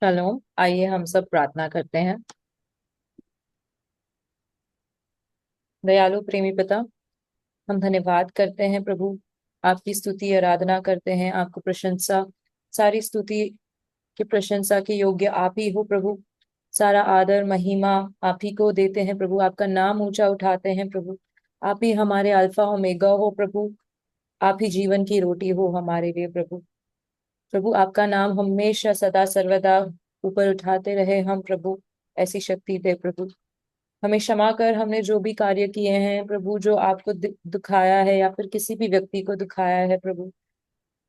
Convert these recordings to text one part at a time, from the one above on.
Shalom. आइए हम सब प्रार्थना करते हैं। दयालु प्रेमी पिता, हम धन्यवाद करते हैं प्रभु। आपकी स्तुति आराधना करते हैं, आपको प्रशंसा, सारी स्तुति की प्रशंसा के योग्य आप ही हो प्रभु। सारा आदर महिमा आप ही को देते हैं प्रभु। आपका नाम ऊंचा उठाते हैं प्रभु। आप ही हमारे अल्फा ओमेगा हो प्रभु। आप ही जीवन की रोटी हो हमारे लिए प्रभु। प्रभु आपका नाम हमेशा सदा सर्वदा ऊपर उठाते रहे हम प्रभु। ऐसी शक्ति दे प्रभु। हमें क्षमा कर, हमने जो भी कार्य किए हैं प्रभु, जो आपको दुखाया है या फिर किसी भी व्यक्ति को दुखाया है प्रभु,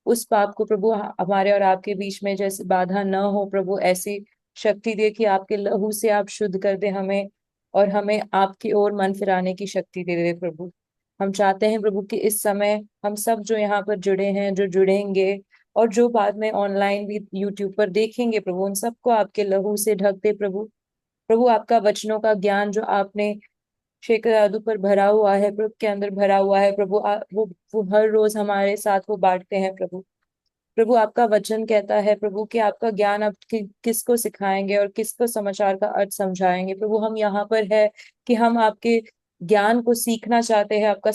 उस पाप को प्रभु हमारे और आपके बीच में जैसे बाधा न हो प्रभु, ऐसी शक्ति दे कि आपके लहू से आप शुद्ध कर दे हमें, और हमें आपकी ओर मन फिराने की शक्ति दे दे प्रभु। हम चाहते हैं प्रभु कि इस समय हम सब जो यहाँ पर जुड़े हैं, जो जुड़ेंगे और जो बाद में ऑनलाइन भी यूट्यूब पर देखेंगे प्रभु, उन सबको आपके लहू से ढक दे प्रभु। प्रभु आपका वचनों का ज्ञान जो आपने शेखर दादू पर भरा हुआ है प्रभु, के अंदर भरा हुआ है प्रभु, वो हर रोज हमारे साथ वो बांटते हैं प्रभु। प्रभु आपका वचन कहता है प्रभु कि आपका ज्ञान आप किसको सिखाएंगे और किसको समाचार का अर्थ समझाएंगे प्रभु। हम यहाँ पर है कि हम आपके ज्ञान को सीखना चाहते हैं, आपका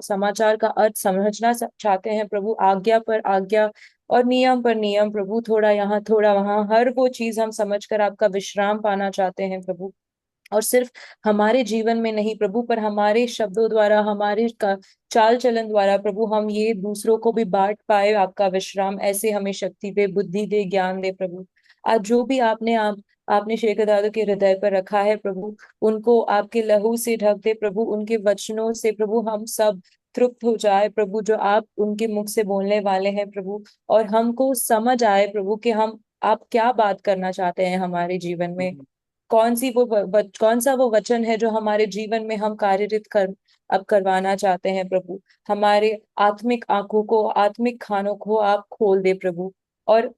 समाचार का अर्थ समझना चाहते हैं प्रभु। आज्ञा पर आज्ञा और नियम पर नियम प्रभु, थोड़ा यहाँ थोड़ा वहाँ, हर वो चीज हम समझकर आपका विश्राम पाना चाहते हैं प्रभु। और सिर्फ हमारे जीवन में नहीं प्रभु, पर हमारे शब्दों द्वारा, हमारे का चाल चलन द्वारा प्रभु, हम ये दूसरों को भी बांट पाए आपका विश्राम। ऐसे हमें शक्ति दे, बुद्धि दे, ज्ञान दे प्रभु। आज जो भी आपने शेखर दादू के हृदय पर रखा है प्रभु, उनको आपके लहू से ढक दे प्रभु। उनके वचनों से प्रभु हम सब तृप्त हो जाए प्रभु, जो आप उनके मुख से बोलने वाले हैं प्रभु। और हमको समझ आए प्रभु कि हम आप क्या बात करना चाहते हैं हमारे जीवन में। कौन सा वो वचन है जो हमारे जीवन में हम कार्यरत कर अब करवाना चाहते हैं प्रभु। हमारे आत्मिक आंखों को, आत्मिक खानों को आप खोल दे प्रभु। और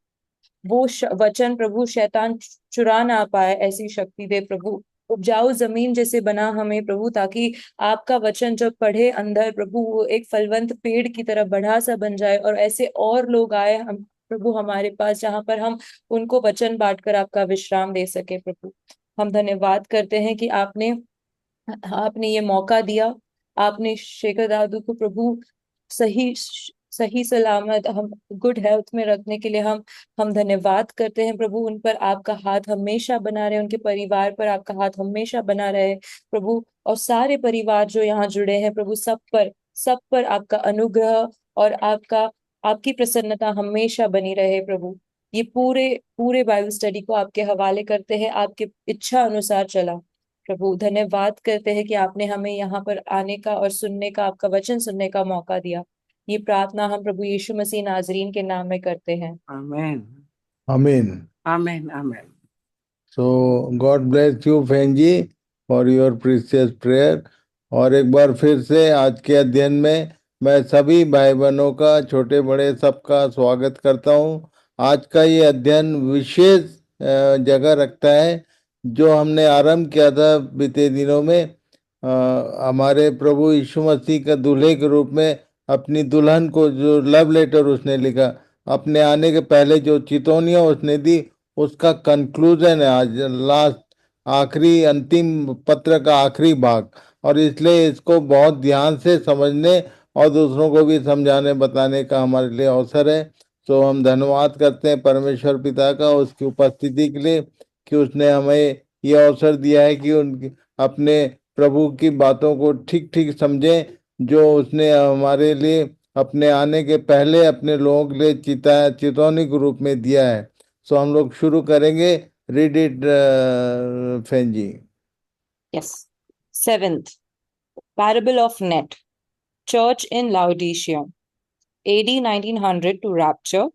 वो वचन प्रभु शैतान चुरा ना पाए, ऐसी शक्ति दे प्रभु। उपजाऊ जमीन जैसे बना हमें प्रभु, ताकि आपका वचन जब पढ़े अंदर प्रभु, वो एक फलवंत पेड़ की तरह बढ़ा सा बन जाए, और ऐसे और लोग आए हम प्रभु हमारे पास, जहां पर हम उनको वचन बांटकर आपका विश्राम दे सके प्रभु। हम धन्यवाद करते हैं कि आपने आपने ये मौका दिया। आपने शेखर दादू को प्रभु सही सही सलामत हम गुड हेल्थ में रखने के लिए हम धन्यवाद करते हैं प्रभु। उन पर आपका हाथ हमेशा बना रहे, उनके परिवार पर आपका हाथ हमेशा बना रहे प्रभु। और सारे परिवार जो यहाँ जुड़े हैं प्रभु, सब पर आपका अनुग्रह और आपकी प्रसन्नता हमेशा बनी रहे प्रभु। ये पूरे पूरे बाइबल स्टडी को आपके हवाले करते हैं, आपके इच्छा अनुसार चला प्रभु। धन्यवाद करते हैं कि आपने हमें यहाँ पर आने का और सुनने का, आपका वचन सुनने का मौका दिया। ये प्रार्थना हम प्रभु यीशु मसीह नाजरीन के नाम में करते हैं। आमीन। आमीन। आमीन। आमीन। So God bless you Fan ji for your precious prayer. और एक बार फिर से आज के अध्ययन में मैं सभी भाई बहनों का, छोटे बड़े सबका स्वागत करता हूँ। आज का ये अध्ययन विशेष जगह रखता है, जो हमने आरंभ किया था बीते दिनों में। हमारे प्रभु यीशु मसीह का दूल्हे के रूप में अपनी दुल्हन को जो लव लेटर उसने लिखा, अपने आने के पहले जो चितौनियां उसने दी, उसका कंक्लूजन है आज, लास्ट, आखिरी अंतिम पत्र का आखिरी भाग। और इसलिए इसको बहुत ध्यान से समझने और दूसरों को भी समझाने बताने का हमारे लिए अवसर है। तो हम धन्यवाद करते हैं परमेश्वर पिता का उसकी उपस्थिति के लिए, कि उसने हमें यह अवसर दिया है कि उनकी अपने प्रभु की बातों को ठीक ठीक समझें, जो उसने हमारे लिए अपने आने के पहले अपने लोगों के लिए चेतावनी के रूप में दिया है। सो हम लोग शुरू करेंगे। Read it Fan ji. Yes. Seventh, parable of net, church in Laodicea, AD 1900 to rapture,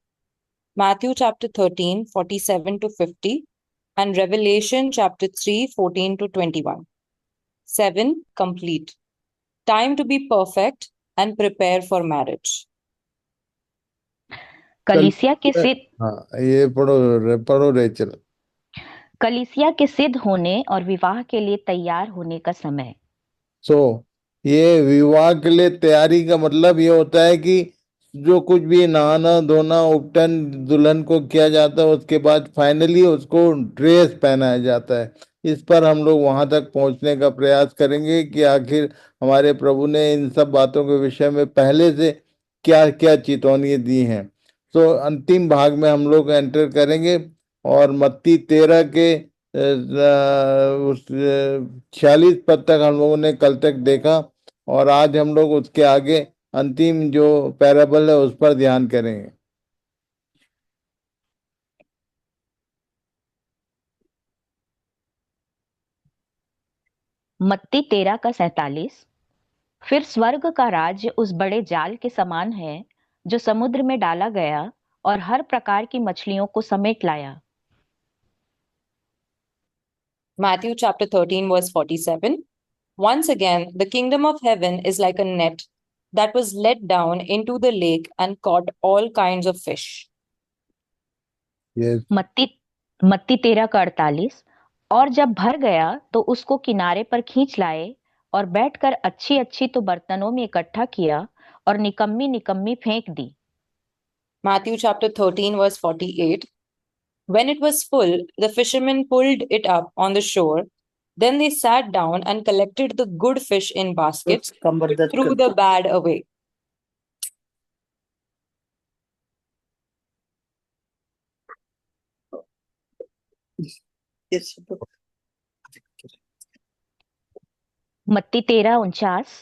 Matthew chapter 13 47 to 50, and Revelation chapter 3 14 to 21. 7. Complete. Time to be perfect and prepare for marriage. कलीसिया के सिद्ध हाँ, ये पढ़ो रेचल। कलीसिया के सिद्ध होने और विवाह के लिए तैयार होने का समय। ये विवाह के लिए तैयारी का मतलब ये होता है कि जो कुछ भी नहाना धोना उपटन दुल्हन को किया जाता है, उसके बाद फाइनली उसको ड्रेस पहनाया जाता है। इस पर हम लोग वहां तक पहुंचने का प्रयास करेंगे कि आखिर हमारे प्रभु ने इन सब बातों के विषय में पहले से क्या क्या चेतावनी दी हैं। तो अंतिम भाग में हम लोग एंटर करेंगे और मत्ती 13 के उस 46 पद तक हम लोगों ने कल तक देखा, और आज हम लोग उसके आगे अंतिम जो पैराबल है उस पर ध्यान करेंगे। मत्ती 13 का 47। फिर स्वर्ग का राज्य उस बड़े जाल के समान है जो समुद्र में डाला गया और हर प्रकार की मछलियों को समेट लाया। Matthew chapter 13, verse 47. Once again, the kingdom of heaven is like a net that was let down into the lake and caught all kinds of fish. Yes. मत्ती मत्ती 13 का 48। और जब भर गया तो उसको किनारे पर खींच लाए और बैठकर अच्छी अच्छी तो बर्तनों में इकट्ठा किया और निकम्मी निकम्मी फेंक दी। Matthew chapter 13, verse 48. When it was full, the fishermen pulled it up on the shore. Then they sat down and collected the good fish in baskets, but threw the bad away. मत्ती 13:49।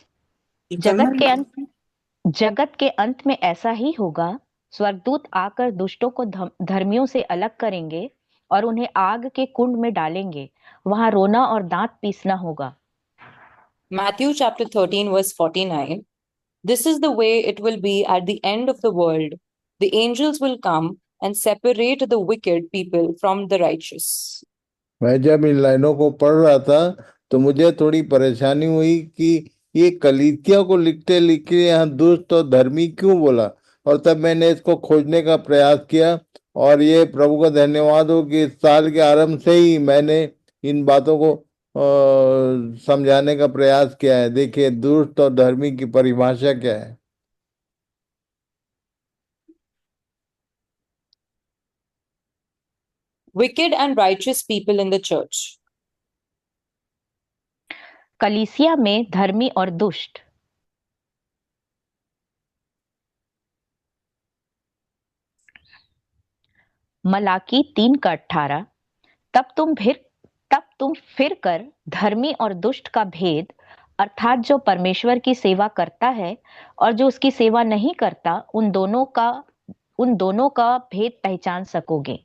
जगत के अंत में ऐसा ही होगा। स्वर्गदूत आकर दुष्टों को धर्मियों से अलग करेंगे और उन्हें आग के कुंड में डालेंगे। वहां रोना और दांत पीसना होगा। Matthew chapter 13, verse 49. This is the way it will be at the end of the world. The angels will come and separate the wicked people from the righteous. मैं जब इन लाइनों को पढ़ रहा था तो मुझे थोड़ी परेशानी हुई कि ये कलीसिया को लिखते लिखते यहाँ दुष्ट और धर्मी क्यों बोला, और तब मैंने इसको खोजने का प्रयास किया। और ये प्रभु का धन्यवाद हो कि इस साल के आरंभ से ही मैंने इन बातों को समझाने का प्रयास किया है। देखिए दुष्ट और धर्मी की परिभाषा क्या है। Wicked and righteous people in the church. कलीसिया में धर्मी और दुष्ट। मलाकी 3 का 18। तब तुम फिर कर धर्मी और दुष्ट का भेद, अर्थात जो परमेश्वर की सेवा करता है और जो उसकी सेवा नहीं करता, उन दोनों का भेद पहचान सकोगे।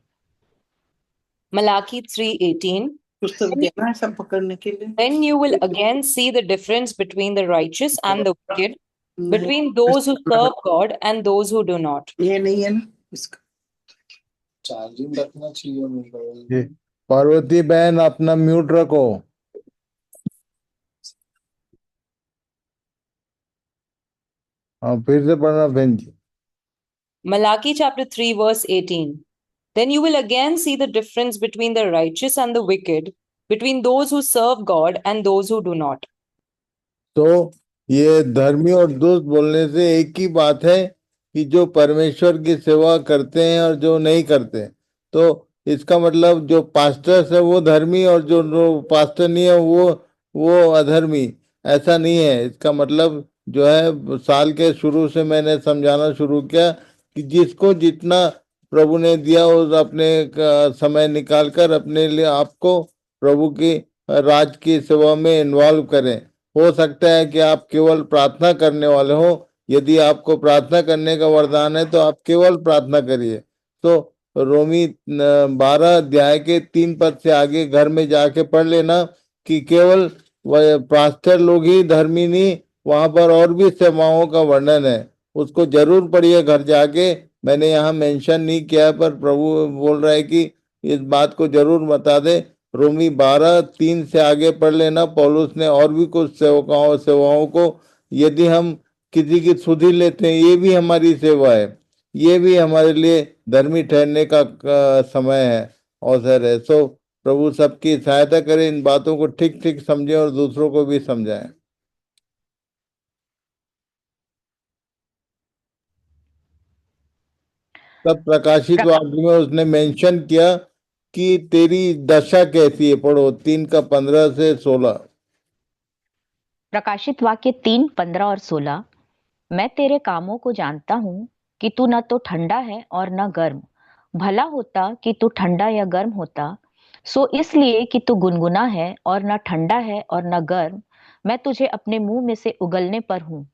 Malachi 3:18. पुस्तक देना है सब पकड़ने के लिए। Then you will again see the difference between the righteous and the wicked, between those who serve God and those who do not. ये नहीं है ना इसका। चार्जिंग रखना चाहिए। पार्वती बहन अपना म्यूट रखो। हाँ फिर से पढ़ना बहन जी। Malachi chapter 3, verse 18. Then you will again see the difference between the righteous and the wicked, between those who serve God and those who do not. तो ये धर्मी और दुष्ट बोलने से एक ही बात है कि जो परमेश्वर की सेवा करते हैं और जो नहीं करते। तो इसका मतलब जो पास्टर्स है वो धर्मी और जो पास्टर नहीं है वो अधर्मी, ऐसा नहीं है। इसका मतलब जो है साल के शुरू से मैंने समझाना शुरू किया कि जिसको जितना प्रभु ने दिया उस अपने समय निकालकर अपने लिए आपको प्रभु की राज की सेवा में इन्वॉल्व करें। हो सकता है कि आप केवल प्रार्थना करने वाले हो। यदि आपको प्रार्थना करने का वरदान है तो आप केवल प्रार्थना करिए। तो रोमी 12 अध्याय के 3 पद से आगे घर में जाके पढ़ लेना कि केवल पास्टर लोग ही धर्मी नहीं, वहां पर और भी सेवाओं का वर्णन है। उसको जरूर पढ़िए घर जाके। मैंने यहाँ मेंशन नहीं किया पर प्रभु बोल रहा है कि इस बात को जरूर बता दे। रोमी 12:3 से आगे पढ़ लेना। पौलुस ने और भी कुछ सेवाओं को यदि हम किसी की सुधि लेते हैं, ये भी हमारी सेवा है, ये भी हमारे लिए धर्मी ठहरने का समय है, अवसर है। सो प्रभु सबकी सहायता करें, इन बातों को ठीक ठीक समझें और दूसरों को भी समझाएं। तब प्रकाशित वाक्य में उसने मेंशन किया कि तेरी दशा कैसी है। पढ़ो 3:15 से 16। प्रकाशित वाक्य 3:15 और 16। मैं तेरे कामों को जानता हूँ कि तू न तो ठंडा है और न गर्म। भला होता कि तू ठंडा या गर्म होता। सो इसलिए कि तू गुनगुना है और न ठंडा है और न गर्म, मैं तुझे अपने मुंह में से उगलने पर हूँ।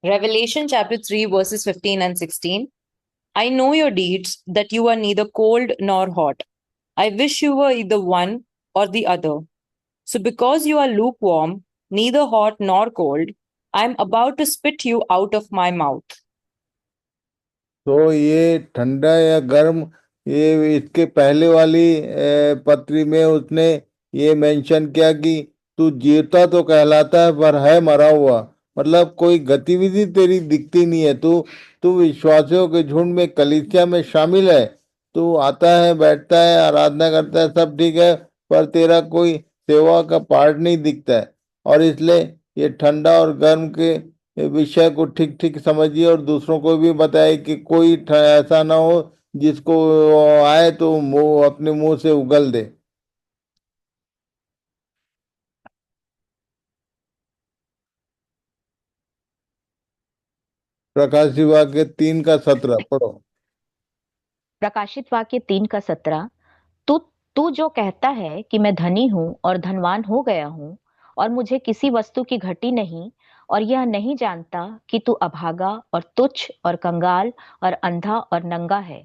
Revelation chapter 3, verses 15 and 16. I know your deeds, that you are neither cold nor hot. I wish you were either one or the other. So, because you are lukewarm, neither hot nor cold, I am about to spit you out of my mouth. तो ये ठंडा या गर्म, ये इसके पहले वाली पत्री में उसने ये मेंशन किया कि तू जीवता तो कहलाता है पर है मरा हुआ। मतलब कोई गतिविधि तेरी दिखती नहीं है। तू तू विश्वासियों के झुंड में कलीसिया में शामिल है। तू आता है, बैठता है, आराधना करता है, सब ठीक है, पर तेरा कोई सेवा का पार्ट नहीं दिखता है। और इसलिए ये ठंडा और गर्म के विषय को ठीक ठीक समझिए और दूसरों को भी बताए कि कोई ऐसा ना हो जिसको आए तो मुंह अपने मुंह से उगल दे। प्रकाशित वाक्य 3:17 पढ़ो। प्रकाशित वाक्य 3:17। तू तू जो कहता है कि मैं धनी हूँ और धनवान हो गया हूँ और मुझे किसी वस्तु की घटी नहीं, और यह नहीं जानता कि तू अभागा और तुच्छ और कंगाल और अंधा और नंगा है।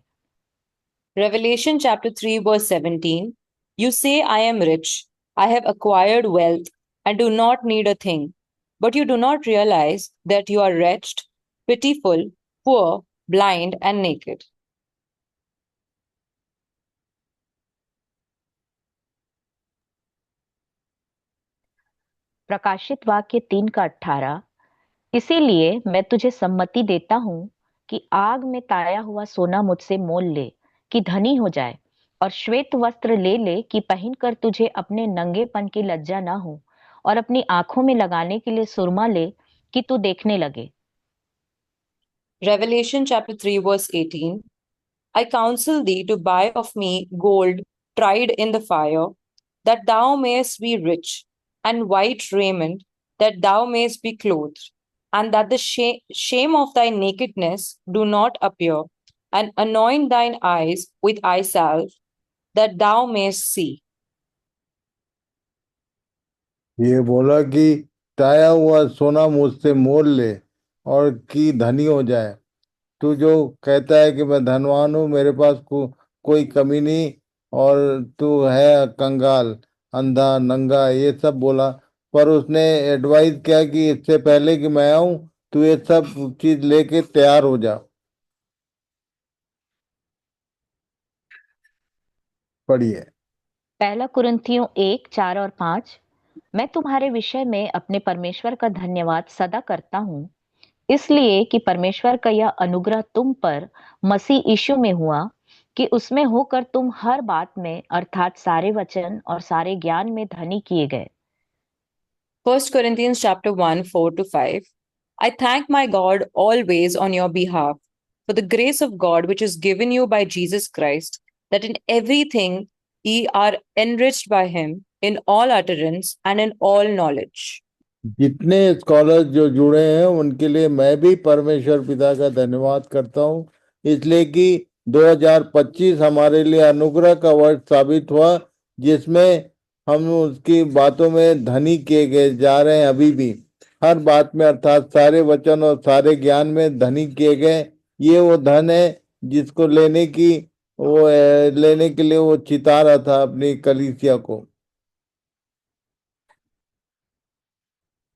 Revelation chapter 3, verse 17. You say, I am rich, I have acquired wealth, and do not need a thing. But you do not realize that you are wretched, pitiful, poor, blind, and naked. प्रकाशित वाक्य 3:18। इसीलिए मैं तुझे सम्मति देता हूँ कि आग में ताया हुआ सोना मुझसे मोल ले, कि धनी हो जाए, और श्वेत वस्त्र ले ले कि पहनकर तुझे अपने नंगेपन की लज्जा ना हो, और अपनी आंखों में लगाने के लिए सुरमा ले कि तू देखने लगे। Revelation chapter 3, verse 18. I counsel thee to buy of me gold tried in the fire, that thou mayest be rich, and white raiment, that thou mayest be clothed, and that the shame of thy nakedness do not appear, and anoint thine eyes with eye salve, that thou mayest see. ये बोला कि ताया हुआ सोना मुझसे मोल ले और कि धनी हो जाए। तू जो कहता है कि मैं धनवान हूँ, मेरे पास कोई कमी नहीं, और तू है कंगाल, अंधा, नंगा, ये सब बोला। पर उसने एडवाइस किया कि इससे पहले कि मैं आऊं तू ये सब चीज लेके तैयार हो जा। पढ़िए। पहला कुरिन्थियों 1:4 और 5। मैं तुम्हारे विषय में अपने परमेश्वर का धन्यवाद सदा करता हूँ, इसलिए कि परमेश्वर का यह अनुग्रह तुम पर मसीह यीशु में हुआ, कि उसमें होकर तुम हर बात में अर्थात सारे वचन और सारे ज्ञान में धनी किए गए। 1 Corinthians chapter 1, 4 to 5. I thank my God always on your behalf for the grace of God which is given you by Jesus Christ, that in everything ye are enriched by him in all utterance and in all knowledge. जितने scholar जो जुड़े हैं उनके लिए मैं भी परमेश्वर पिता का धन्यवाद करता हूँ, इसलिए कि 2025 हमारे लिए अनुग्रह का वर्ष साबित हुआ, जिसमें हम उसकी बातों में धनी किए गए जा रहे हैं। अभी भी हर बात में अर्थात सारे वचन और सारे ज्ञान में धनी किए गए। ये वो धन है जिसको लेने के लिए वो चिता रहा था अपनी कलीसिया को।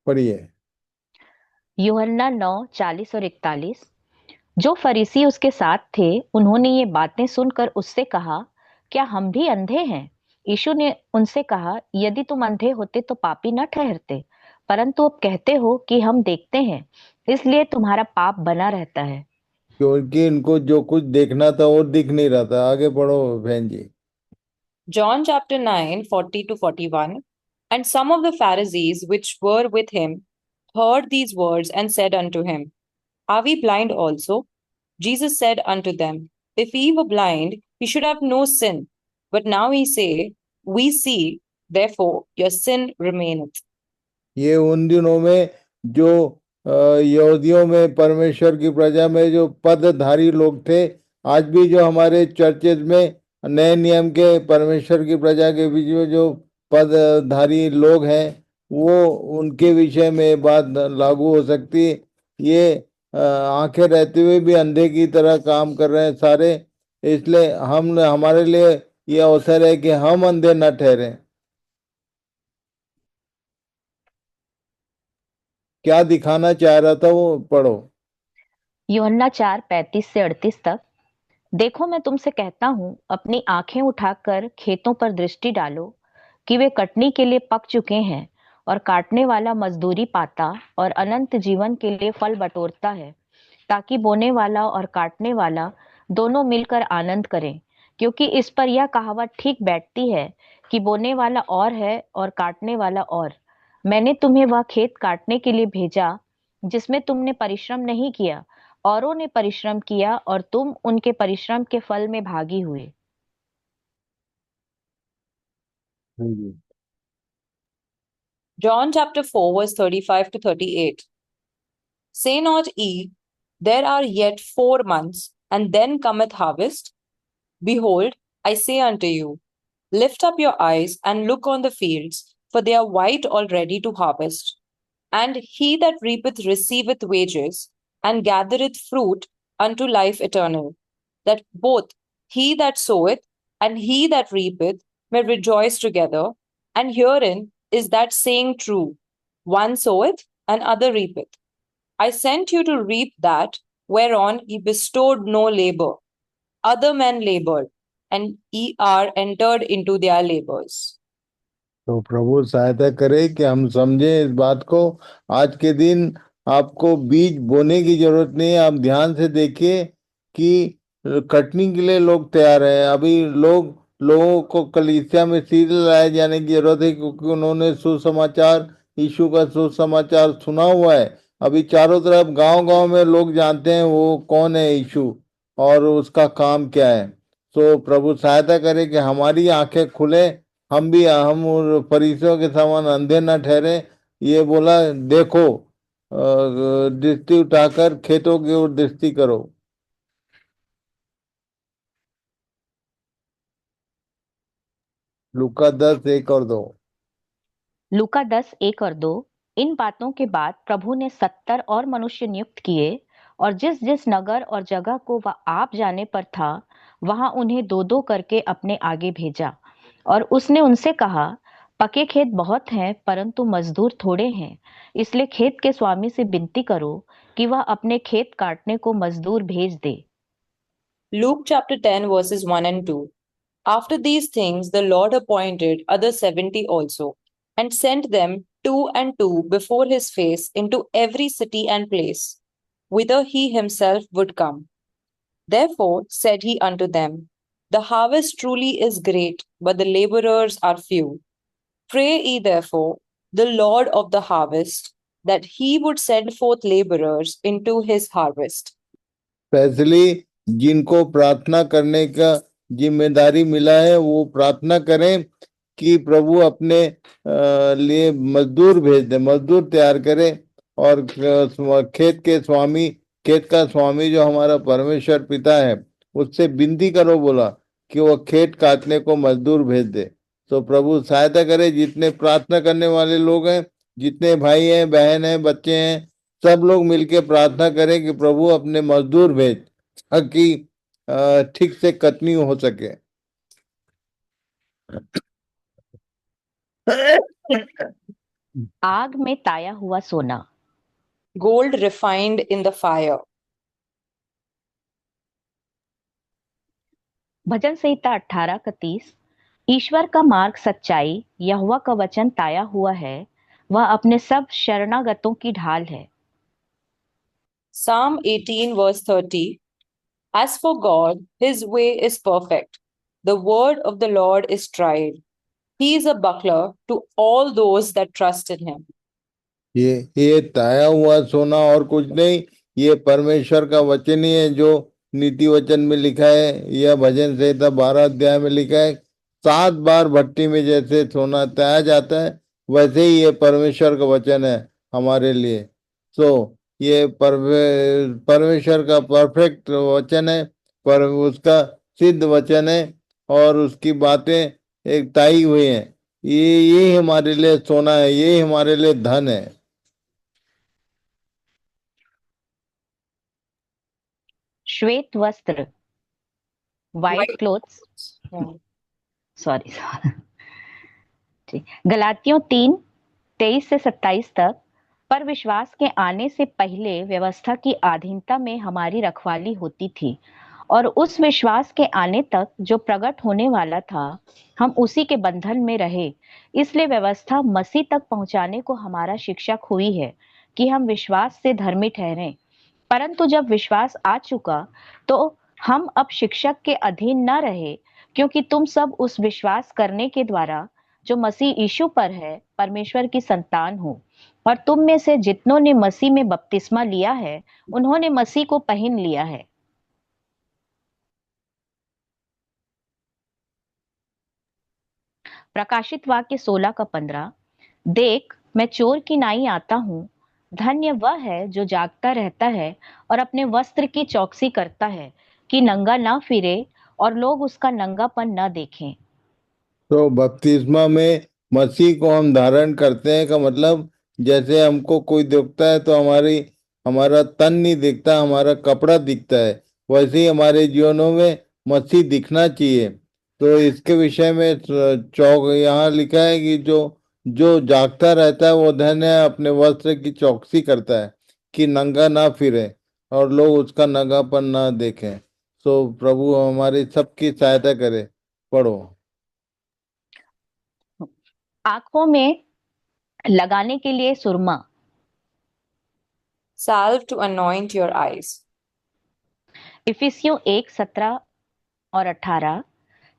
पढ़िए। यूहन्ना 9:40 और 41। जो फरीसी उसके साथ थे उन्होंने ये बातें सुनकर उससे कहा, क्या हम भी अंधे हैं? यीशु ने उनसे कहा, यदि तुम अंधे होते तो पापी न ठहरते, परंतु अब कहते हो कि हम देखते हैं, इसलिए तुम्हारा पाप बना रहता है। क्योंकि इनको जो कुछ देखना था वो दिख नहीं रहा था। आगे पढ़ो बहन जी। John chapter 9, 40 to 41. And some of the Pharisees which were with him heard these words and said unto him, Are we blind also? Jesus said unto them, If ye were blind, ye should have no sin. But now ye say, We see, therefore your sin remaineth. ये उन दिनों में जो यहूदियों में परमेश्वर की प्रजा में जो पदधारी लोग थे, आज भी जो हमारे चर्चेज में नए नियम के परमेश्वर की प्रजा के बीच में जो पदधारी लोग हैं, वो उनके विषय में ये बात लागू हो सकती है। ये आंखें रहते हुए भी अंधे की तरह काम कर रहे हैं सारे, इसलिए हमारे लिए ये अवसर है कि हम अंधे न ठहरें। क्या दिखाना चाह रहा था वो पढ़ो। यूहन्ना 4:35 से 38 तक। देखो मैं तुमसे कहता हूँ, अपनी आंखें उठाकर खेतों पर दृष्टि डालो कि वे कटनी के लिए पक चुके हैं, और काटने वाला मजदूरी पाता और अनंत जीवन के लिए फल बटोरता है, ताकि बोने वाला और काटने वाला दोनों मिलकर आनंद करें। क्योंकि इस पर यह कहावत ठीक बैठती है कि बोने वाला और है और काटने वाला और। मैंने तुम्हें वह खेत काटने के लिए भेजा जिसमें तुमने परिश्रम नहीं किया, औरों ने परिश्रम किया और तुम उनके परिश्रम के फल में भागी हुए। John chapter 4, verse 35 to 38. Say not ye, There are yet 4 months, and then cometh harvest? Behold, I say unto you, Lift up your eyes and look on the fields, for they are white already to harvest. And he that reapeth receiveth wages, and gathereth fruit unto life eternal, that both he that soweth and he that reapeth may rejoice together. And herein is that saying true, One soweth, and other reapeth. I sent you to reap that whereon ye bestowed no labor. Other men labored, and ye are entered into their labors. तो प्रभु सहायता करे कि हम समझे इस बात को। आज के दिन आपको बीज बोने की जरूरत नहीं है। आप ध्यान से देखिए कि कटनी के लिए लोग तैयार हैं। अभी लोगों को कलीसिया में सीधे लाए जाने की जरूरत है, क्योंकि उन्होंने सुसमाचार, यीशु का सुसमाचार सुना हुआ है। अभी चारों तरफ गांव-गांव में लोग जानते हैं वो कौन है यीशु और उसका काम क्या है। तो प्रभु सहायता करे कि हमारी आंखें खुले, हम फरीसियों के समान अंधे न ठहरे। ये बोला, देखो दृष्टि उठाकर खेतों की ओर दृष्टि करो। लूका 10:1 और 2। लूका 10:1 और 2। इन बातों के बाद प्रभु ने 70 और मनुष्य नियुक्त किए, और जिस जिस नगर और जगह को वह आप जाने पर था, वहां उन्हें 2-2 करके अपने आगे भेजा। और उसने उनसे कहा, पके खेत बहुत हैं, परंतु मजदूर थोड़े हैं। इसलिए खेत के स्वामी से विनती करो कि वह अपने खेत काटने को मजदूर भेज दे। Luke chapter 10, verses 1 and 2. After these things, the Lord appointed other 70 also, and sent them 2 and 2 before his face into every city and place, whither he himself would come. Therefore said he unto them, The harvest truly is great, but the laborers are few. Pray ye therefore the Lord of the harvest, that he would send forth laborers into his harvest. Specially जिनको प्रार्थना करने का जिम्मेदारी मिला है, वो प्रार्थना करें कि प्रभु अपने लिए मजदूर भेज दे, मजदूर तैयार करे। और खेत का स्वामी जो हमारा परमेश्वर पिता है, उससे विनती करो, बोला कि वो खेत काटने को मजदूर भेज दे। तो प्रभु सहायता करे। जितने प्रार्थना करने वाले लोग हैं, जितने भाई हैं, बहन हैं, बच्चे हैं, सब लोग मिलके प्रार्थना करें कि प्रभु अपने मजदूर भेज, ताकि ठीक से कटनी हो सके। आग में ताया हुआ सोना। Gold refined in the fire. भजन संहिता 18:30। ईश्वर का मार्ग सच्चाई, यहोवा का वचन ताया हुआ है, वह अपने सब शरणागतों की ढाल है। Psalm 18, verse 30. As for God, his way is perfect. The word of the Lord is tried. He is a buckler to all those that trust in him. ये ताया हुआ सोना और कुछ नहीं, ये परमेश्वर का वचन ही है जो नीति वचन में लिखा है, यह भजन संहिता 12 अध्याय में लिखा है, 7 बार भट्टी में जैसे सोना तया जाता है, वैसे ही ये परमेश्वर का वचन है हमारे लिए। सो ये परमेश्वर का परफेक्ट वचन है, पर उसका सिद्ध वचन है, और उसकी बातें एक ताई हुई हैं। ये हमारे लिए सोना है, ये हमारे लिए धन है। श्वेत वस्त्र, वाइट क्लोथ्स, Yeah. सॉरी ठीक। गलातियों 3:23 से 27 तक, पर विश्वास के आने से पहले व्यवस्था की अधीनता में हमारी रखवाली होती थी, और उस विश्वास के आने तक जो प्रकट होने वाला था, हम उसी के बंधन में रहे। इसलिए व्यवस्था मसीह तक पहुंचाने को हमारा शिक्षक हुई है कि हम विश्वास से धर्मी ठहरें। परंतु जब विश्वास आ चुका तो हम अब शिक्षक के अधीन न रहे, क्योंकि तुम सब उस विश्वास करने के द्वारा जो मसीह यीशु पर है परमेश्वर की संतान हो। और तुम में से जितनों ने मसीह में बपतिस्मा लिया है, उन्होंने मसीह को पहन लिया है। प्रकाशित वाक्य 16:15, देख मैं चोर की नाई आता हूँ, धन्य वह है जो जागता रहता है और अपने वस्त्र की चौकसी करता है, कि नंगा ना फिरे और लोग उसका नंगापन न देखें। तो बपतिस्मा में मसीह को हम धारण करते हैं का मतलब, जैसे हमको कोई देखता है तो हमारा तन नहीं दिखता, हमारा कपड़ा दिखता है, वैसे ही हमारे जीवनों में मसीह दिखना चाहिए। तो इसके विषय में चौक यहाँ लिखा है कि जो जो जागता रहता है वो धन्य है, अपने वस्त्र की चौकसी करता है, कि नंगा ना फिरे और लोग उसका नंगापन ना देखें। सो प्रभु हमारी सबकी सहायता करे। पढ़ो। आंखों में लगाने के लिए सुरमा, Salve to anoint your eyes. इफिसियों 1:17 और 18,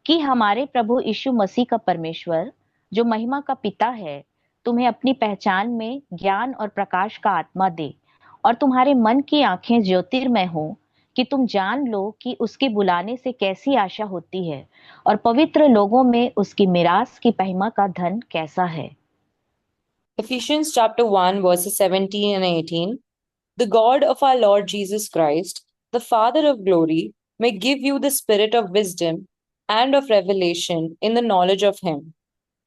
कि हमारे प्रभु यीशु मसीह का परमेश्वर, जो महिमा का पिता है, तुम्हें अपनी पहचान में ज्ञान और प्रकाश का आत्मा दे, और तुम्हारे मन की आंखें ज्योतिर्मय हो, कि तुम जान लो कि उसके बुलाने से कैसी आशा होती है, और पवित्र लोगों में उसकी मिरास की महिमा का धन कैसा है। Ephesians chapter 1 verses 17 and 18. The God of our Lord Jesus Christ, the Father of glory, may give you the spirit of wisdom and of revelation in the knowledge of Him,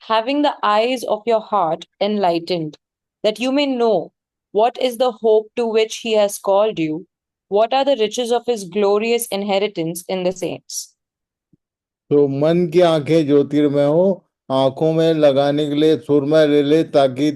having the eyes of your heart enlightened, that you may know what is the hope to which He has called you, what are the riches of His glorious inheritance in the saints. तो मन की आंखें ज्योतिर्मय हो, आंखों में लगाने के लिए सुरमा ले ले, ताकि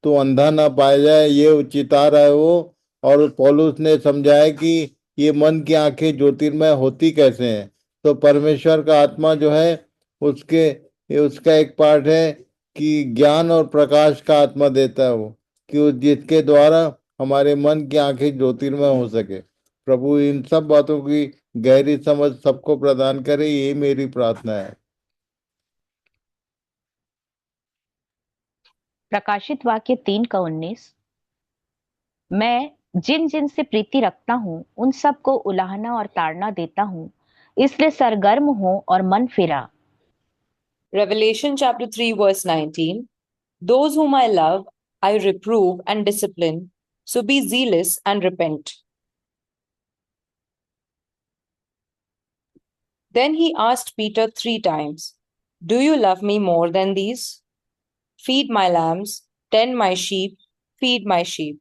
तो अंधा ना पाया जाए, ये चिता रहा है वो। और पौलुस ने समझाया कि ये मन की आंखें ज्योतिर्मय होती कैसे हैं। तो परमेश्वर का आत्मा जो है उसके ये उसका एक पार्ट है कि ज्ञान और प्रकाश का आत्मा देता है वो, कि जिसके द्वारा हमारे मन की आंखें ज्योतिर्मय हो सके। प्रभु इन सब बातों की गहरी समझ सबको प्रदान करे, ये मेरी प्रार्थना है। प्रकाशित वाक्य 3:19, मैं जिन जिन से प्रीति रखता हूँ उन सब को उलाहना और ताड़ना देता हूँ, इसलिए सरगर्म हो और मन फिरा। Revelation chapter 3 verse 19. Those whom I love, I reprove and discipline, so be zealous and repent. Then he asked Peter 3 times, Do you love me more than these? Feed my lambs, tend my sheep, feed my sheep.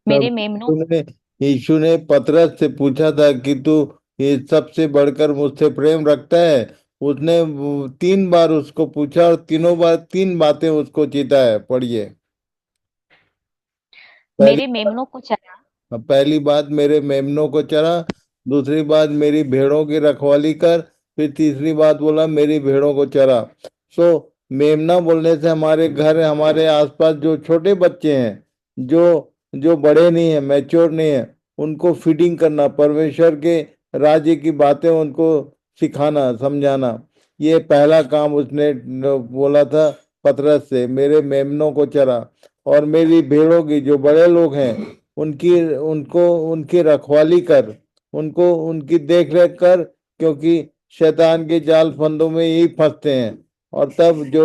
मेरे तब मेमनों, यीशु ने पतरस से पूछा था कि तू ये सबसे बढ़कर मुझसे प्रेम रखता है। उसने 3 बार उसको पूछा और तीनों बार 3 बातें उसको चिता है। पढ़िए। पहली मेरे मेमनों को चरा, पहली बात, मेरे मेमनों को चरा। दूसरी बात, मेरी भेड़ों की रखवाली कर। फिर तीसरी बात बोला, मेरी भेड़ों को चरा। सो मेमना बोलने से हमारे घर, हमारे आसपास जो छोटे बच्चे हैं, जो जो बड़े नहीं है, मैच्योर नहीं है, उनको फीडिंग करना, परमेश्वर के राज्य की बातें उनको सिखाना, समझाना, ये पहला काम उसने बोला था पतरस से, मेरे मेमनों को चरा। और मेरी भेड़ों की, जो बड़े लोग हैं, उनकी उनको उनकी रखवाली कर, उनको उनकी देख रेख कर, क्योंकि शैतान के जाल फंदों में यही फंसते हैं। और तब जो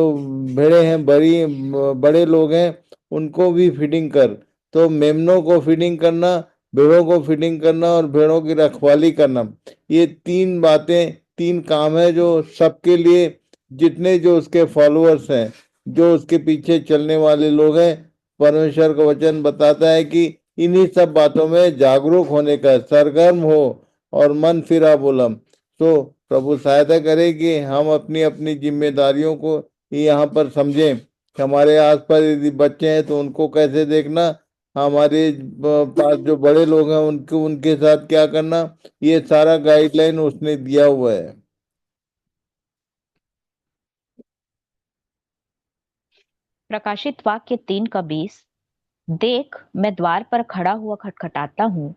भेड़े हैं, बड़े लोग हैं, उनको भी फीडिंग कर। तो मेमनों को फीडिंग करना, भेड़ों को फीडिंग करना और भेड़ों की रखवाली करना, ये तीन बातें, तीन काम है जो सबके लिए, जितने जो उसके फॉलोअर्स हैं, जो उसके पीछे चलने वाले लोग हैं, परमेश्वर का वचन बताता है कि इन्हीं सब बातों में जागरूक होने का, सरगर्म हो और मन फिरा बोलम। तो प्रभु सहायता करे कि हम अपनी अपनी जिम्मेदारियों को यहाँ पर समझें कि हमारे आसपास यदि बच्चे हैं तो उनको कैसे देखना, हमारे पास जो बड़े लोग हैं उनको उनके साथ क्या करना, ये सारा गाइडलाइन उसने दिया हुआ है। प्रकाशित वाक्य 3:20। देख, मैं द्वार पर खड़ा हुआ खटखटाता हूँ।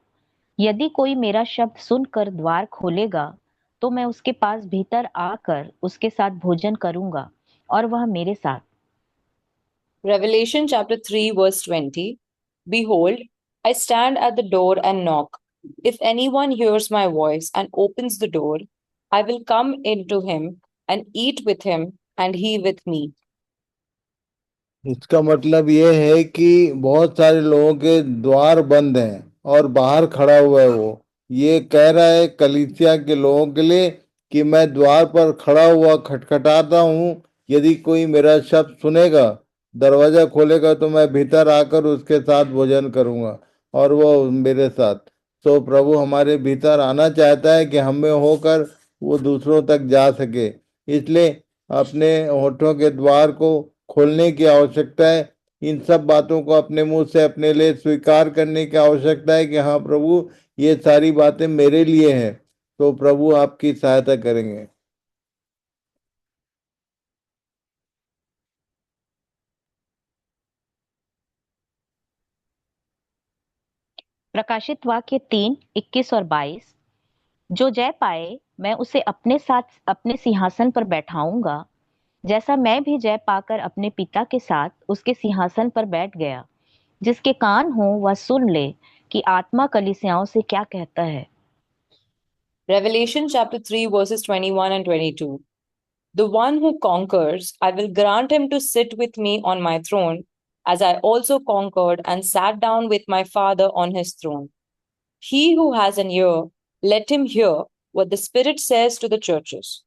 यदि कोई मेरा शब्द सुनकर द्वार खोलेगा, तो मैं उसके पास भीतर आकर उसके साथ भोजन करूंगा और वह मेरे साथ। Revelation chapter 3, verse 20. Behold, I stand at the door and knock. If anyone hears my voice and opens the door, I will come into him and eat with him, and he with me. इसका मतलब ये है कि बहुत सारे लोगों के द्वार बंद हैं और बाहर खड़ा हुआ है वो। ये कह रहा है कलीसिया के लोगों के लिए कि मैं द्वार पर खड़ा हुआ खटखटाता हूँ, यदि कोई मेरा शब्द सुनेगा, दरवाजा खोलेगा, तो मैं भीतर आकर उसके साथ भोजन करूंगा और वो मेरे साथ। तो प्रभु हमारे भीतर आना चाहता है कि हमें होकर वो दूसरों तक जा सके। इसलिए अपने होठों के द्वार को खोलने की आवश्यकता है। इन सब बातों को अपने मुंह से अपने लिए स्वीकार करने की आवश्यकता है कि हाँ प्रभु, ये सारी बातें मेरे लिए हैं। तो प्रभु आपकी सहायता करेंगे। प्रकाशित वाक्य 3:21 और 22। जो जय पाए, मैं उसे अपने साथ अपने सिंहासन पर बैठाऊंगा, जैसा मैं भी जय पाकर अपने पिता के साथ उसके सिंहासन पर बैठ गया। जिसके कान हो वह सुन ले कि आत्मा कलीसियाओं से क्या कहता है। Revelation chapter 3, verses 21 and 22. The one who conquers, I will grant him to sit with me on my throne, as I also conquered and sat down with my Father on his throne. He who has an ear, let him hear what the Spirit says to the churches.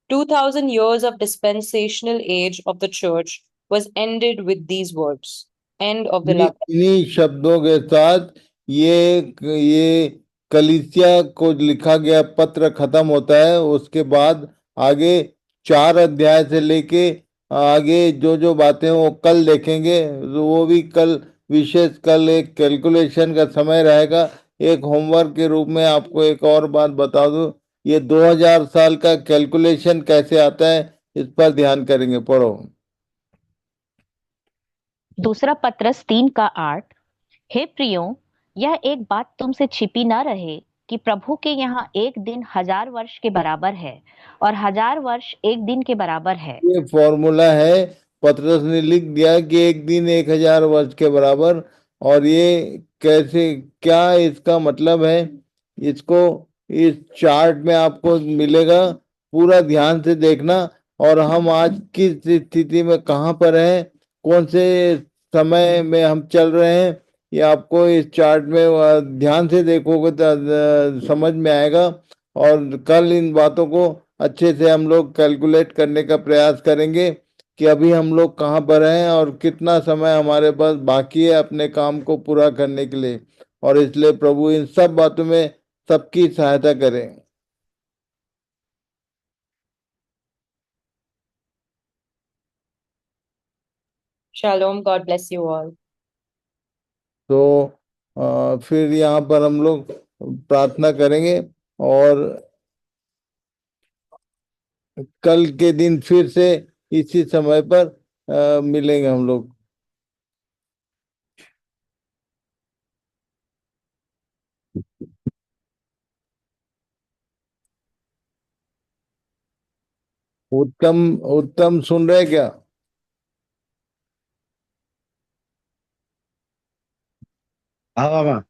2000 years of dispensational age of the church was ended with these words. End of the इन्हीं love. इन्हीं शब्दों के साथ ये कलीसिया को लिखा गया पत्र खत्म होता है। उसके बाद आगे 4 अध्याय से लेके आगे जो जो बातें वो कल देखेंगे, तो वो भी कल, विशेष कल एक कैलकुलेशन का समय रहेगा। एक होमवर्क के रूप में आपको एक और बात बता दूं, ये 2000 साल का कैलकुलेशन कैसे आता है, इस पर ध्यान करेंगे। पढ़ो। दूसरा पत्रस 3:8। हे प्रियो, यह एक बात तुमसे छिपी न रहे कि प्रभु के यहाँ एक दिन 1000 वर्ष के बराबर है और 1000 वर्ष एक दिन के बराबर है। ये फॉर्मूला है, पतरस ने लिख दिया कि एक दिन 1000 वर्ष के बराबर। और ये कैसे, क्या इसका मतलब है, इसको इस चार्ट में आपको मिलेगा। पूरा ध्यान से देखना। और हम आज किस स्थिति में कहाँ पर हैं, कौन से समय में हम चल रहे हैं, ये आपको इस चार्ट में ध्यान से देखोगे तो समझ में आएगा। और कल इन बातों को अच्छे से हम लोग कैलकुलेट करने का प्रयास करेंगे कि अभी हम लोग कहाँ पर हैं और कितना समय हमारे पास बाकी है अपने काम को पूरा करने के लिए। और इसलिए प्रभु इन सब बातों में सबकी सहायता करें। Shalom. God bless you all. तो फिर यहाँ पर हम लोग प्रार्थना करेंगे और कल के दिन फिर से इसी समय पर मिलेंगे हम लोग। उत्तम उत्तम सुन रहे क्या? हाँ।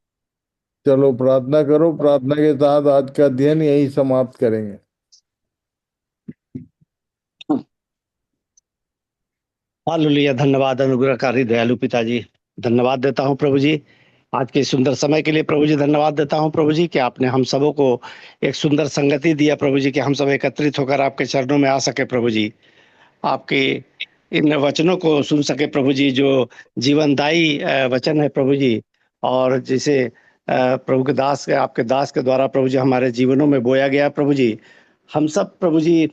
चलो प्रार्थना करो, प्रार्थना के साथ आज का अध्ययन यही समाप्त करेंगे। हालेलुया, धन्यवाद अनुग्रहकारी दयालु पिताजी, धन्यवाद देता हूँ प्रभु जी आज के सुंदर समय के लिए। प्रभु जी धन्यवाद देता हूँ प्रभु जी कि आपने हम सबों को एक सुंदर संगति दिया प्रभु जी कि हम सब एकत्रित होकर आपके चरणों में आ सके प्रभु जी, आपके इन वचनों को सुन सके प्रभु जी, जो जीवनदायी वचन है प्रभु जी, और जिसे प्रभु के दास आपके दास के द्वारा प्रभु जी हमारे जीवनों में बोया गया प्रभु जी। हम सब प्रभु जी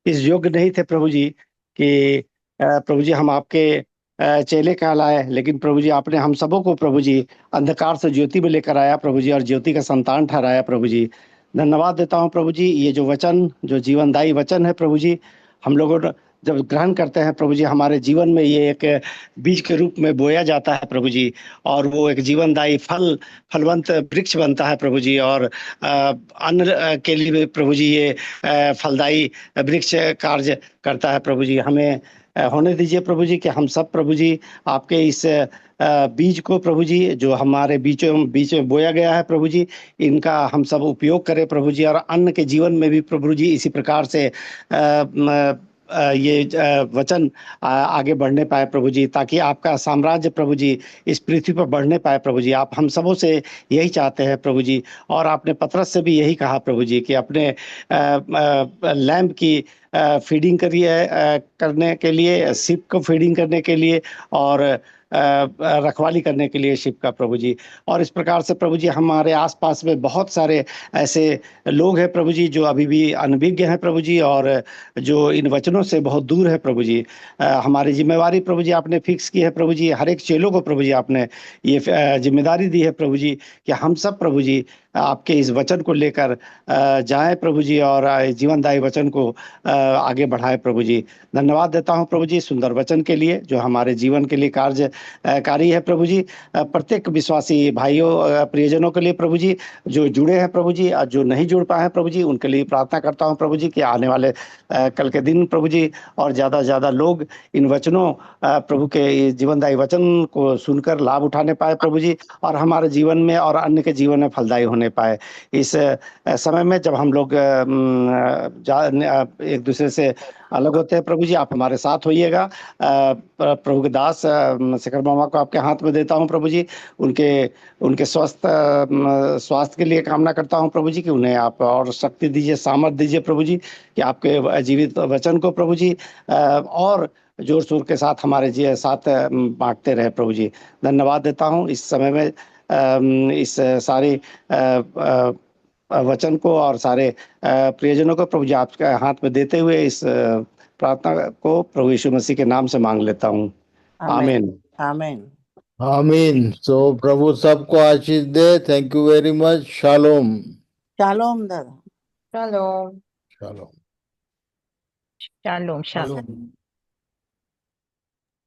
इस योग्य नहीं थे प्रभु जी कि प्रभु जी हम आपके चेले कहलाए, लेकिन प्रभु जी आपने हम सबों को प्रभु जी अंधकार से ज्योति में लेकर आया प्रभु जी, और ज्योति का संतान ठहराया प्रभु जी। धन्यवाद देता हूँ प्रभु जी, ये जो वचन, जो जीवनदायी वचन है प्रभु जी, हम लोगों जब ग्रहण करते हैं प्रभु जी, हमारे जीवन में ये एक बीज के रूप में बोया जाता है प्रभु जी, और वो एक जीवनदायी फलवंत वृक्ष बनता है प्रभु जी, और अन्न के लिए प्रभु जी ये फलदायी वृक्ष कार्य करता है प्रभु जी। हमें होने दीजिए प्रभु जी कि हम सब प्रभु जी आपके इस बीज को प्रभु जी, जो हमारे बीच में बोया गया है प्रभु जी, इनका हम सब उपयोग करें प्रभु जी, और अन्न के जीवन में भी प्रभु जी इसी प्रकार से ये वचन आगे बढ़ने पाए प्रभु जी, ताकि आपका साम्राज्य प्रभु जी इस पृथ्वी पर बढ़ने पाए प्रभु जी। आप हम सबों से यही चाहते हैं प्रभु जी, और आपने पतरस से भी यही कहा प्रभु जी कि अपने लैम्प की फीडिंग करने के लिए, शिप को फीडिंग करने के लिए, और रखवाली करने के लिए शिप का प्रभु जी। और इस प्रकार से प्रभु जी हमारे आसपास में बहुत सारे ऐसे लोग हैं प्रभु जी जो अभी भी अनभिज्ञ हैं प्रभु जी, और जो इन वचनों से बहुत दूर है प्रभु जी। हमारी जिम्मेवारी प्रभु जी आपने फिक्स की है प्रभु जी, हर एक चेलों को प्रभु जी आपने ये जिम्मेदारी दी है प्रभु जी कि हम सब प्रभु जी आपके इस वचन को लेकर जाएं प्रभु जी, और जीवनदायी वचन को आगे बढ़ाएं प्रभु जी। धन्यवाद देता हूं प्रभु जी सुंदर वचन के लिए, जो हमारे जीवन के लिए कार्यकारी है प्रभु जी। प्रत्येक विश्वासी भाइयों प्रियजनों के लिए प्रभु जी, जो जुड़े हैं प्रभु जी, और जो नहीं जुड़ पाए हैं प्रभु जी, उनके लिए प्रार्थना करता हूं प्रभु जी कि आने वाले कल के दिन प्रभु जी और ज़्यादा से ज़्यादा लोग इन वचनों प्रभु के जीवनदायी वचन को सुनकर लाभ उठाने पाए प्रभु जी, और हमारे जीवन में और अन्य के जीवन में फलदायी होने पाए। इस समय में जब हम लोग एक दूसरे से अलग होते हैं प्रभु जी, आप हमारे साथ होइएगा। प्रभु के दास शेखर मामा को आपके हाथ में देता हूं प्रभु जी, उनके स्वास्थ्य के लिए कामना करता हूं प्रभु जी कि उन्हें आप और शक्ति दीजिए, सामर्थ दीजिए प्रभु जी, कि आपके जीवित वचन को प्रभु जी और जोर शोर के साथ हमारे साथ बांटते रहे प्रभु जी। धन्यवाद देता हूं इस समय में इस सारे वचन को और सारे प्रियजनों को प्रभु जी आपके हाथ में देते हुए इस प्रार्थना को प्रभु यीशु मसीह के नाम से मांग लेता हूँ, आमीन। आमीन। आमीन। सो प्रभु सबको आशीष दे। Thank you very much. शालोम। शालोम दादा। चलो। शालोम। शालोम शालोम। शालोम।